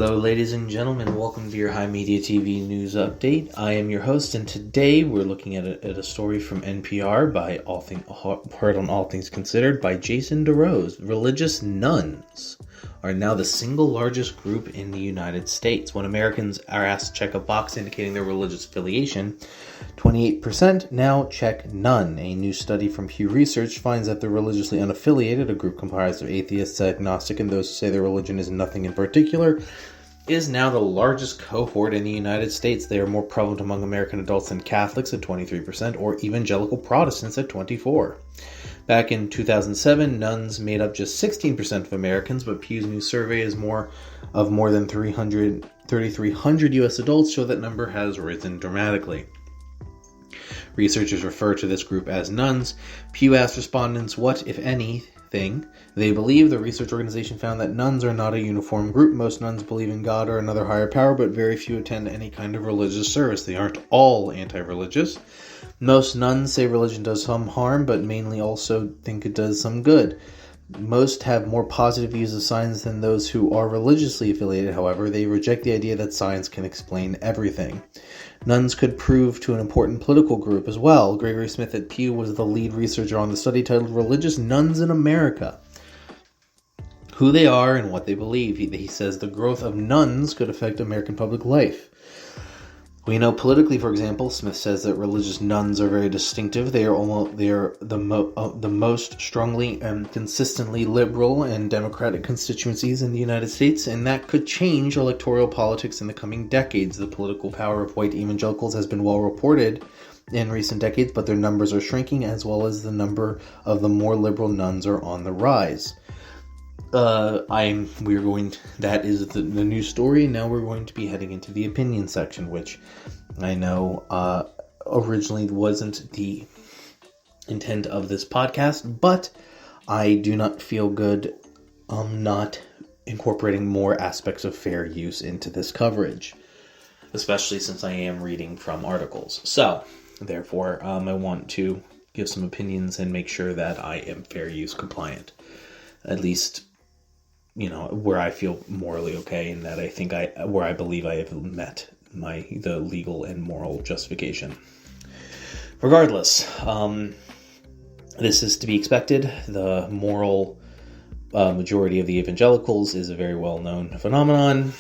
Hello, ladies and gentlemen. Welcome to your HIMediaTV news update. I am your host, and today we're looking at a story from NPR by Heard on All Things Considered by Jason DeRose. Religious nuns are now the single largest group in the United States. When Americans are asked to check a box indicating their religious affiliation, 28% now check none. A new study from Pew Research finds that the religiously unaffiliated, a group comprised of atheists, agnostic, and those who say their religion is nothing in particular, is now the largest cohort in the United States. They are more prevalent among American adults than Catholics at 23% or evangelical Protestants at 24%. Back in 2007, nuns made up just 16% of Americans, but Pew's new survey is more than 3,300 U.S. adults show that number has risen dramatically. Researchers refer to this group as nuns. Pew asked respondents what, if anything, they believe. The research organization found that nuns are not a uniform group. Most nuns believe in God or another higher power, but very few attend any kind of religious service. They aren't all anti-religious. Most nuns say religion does some harm, but mainly also think it does some good. Most have more positive views of science than those who are religiously affiliated. However, they reject the idea that science can explain everything. Nuns could prove to an important political group as well. Gregory Smith at Pew was the lead researcher on the study titled Religious Nuns in America: Who They Are and What They Believe. He says the growth of nuns could affect American public life. We know politically, for example, Smith says that religious nuns are very distinctive. They are the most strongly and consistently liberal and democratic constituencies in the United States, and that could change electoral politics in the coming decades. The political power of white evangelicals has been well reported in recent decades, but their numbers are shrinking, as well as the number of the more liberal nuns are on the rise. That is the news story. Now we're going to be heading into the opinion section, which I know originally wasn't the intent of this podcast, but I do not feel good not incorporating more aspects of fair use into this coverage, especially since I am reading from articles. So, therefore, I want to give some opinions and make sure that I am fair use compliant. At least, where I feel morally okay, and that where I believe I have met the legal and moral justification. Regardless, this is to be expected. The moral majority of the evangelicals is a very well-known phenomenon,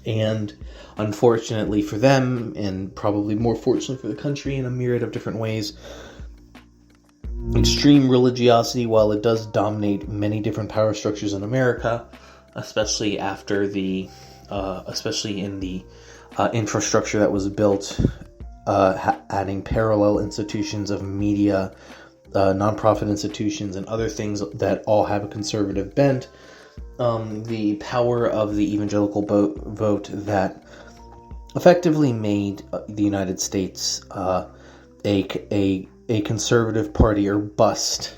and unfortunately for them, and probably more fortunately for the country in a myriad of different ways, extreme religiosity, while it does dominate many different power structures in America, especially in the infrastructure that was built, adding parallel institutions of media, nonprofit institutions, and other things that all have a conservative bent. The power of the evangelical vote that effectively made the United States a conservative party or bust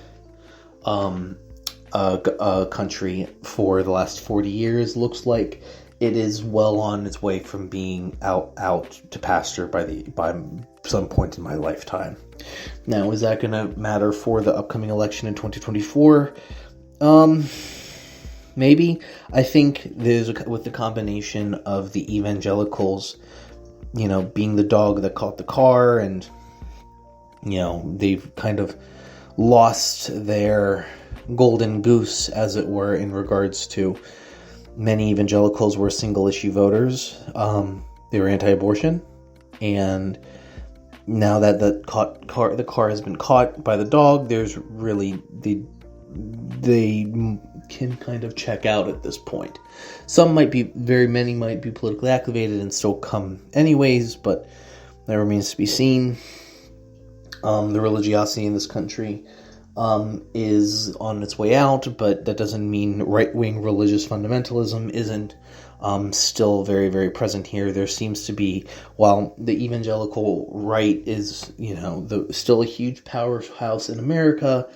country for the last 40 years looks like it is well on its way from being out to pasture by some point in my lifetime. Now, is that going to matter for the upcoming election in 2024? Maybe. I think with the combination of the evangelicals, being the dog that caught the car, and they've kind of lost their golden goose, as it were, in regards to many evangelicals were single-issue voters. They were anti-abortion, and now that the car has been caught by the dog, there's really they can kind of check out at this point. Many might be politically activated and still come anyways, but that remains to be seen. The religiosity in this country is on its way out, but that doesn't mean right-wing religious fundamentalism isn't still very, very present here. There seems to be, while the evangelical right is, still a huge powerhouse in America,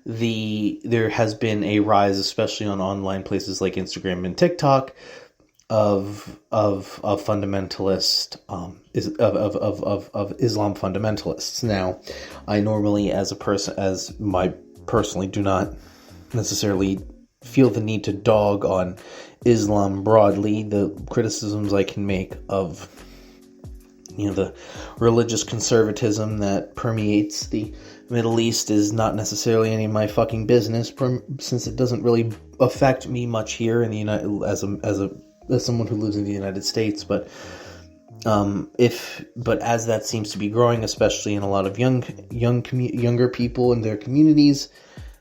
there has been a rise, especially on online places like Instagram and TikTok, of fundamentalist of Islam fundamentalists. Now, I normally, personally do not necessarily feel the need to dog on Islam broadly. The criticisms I can make of the religious conservatism that permeates the Middle East is not necessarily any of my fucking business, since it doesn't really affect me much here in the as someone who lives in the United States. But as that seems to be growing, especially in a lot of younger people in their communities,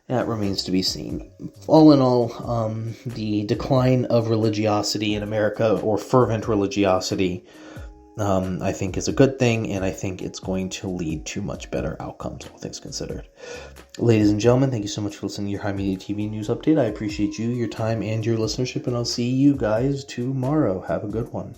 that remains to be seen. All in all, the decline of religiosity in America, or fervent religiosity, I think is a good thing, and I think it's going to lead to much better outcomes, all things considered. Ladies and gentlemen, thank you so much for listening to your High Media TV news update. I appreciate you, your time, and your listenership, and I'll see you guys tomorrow. Have a good one.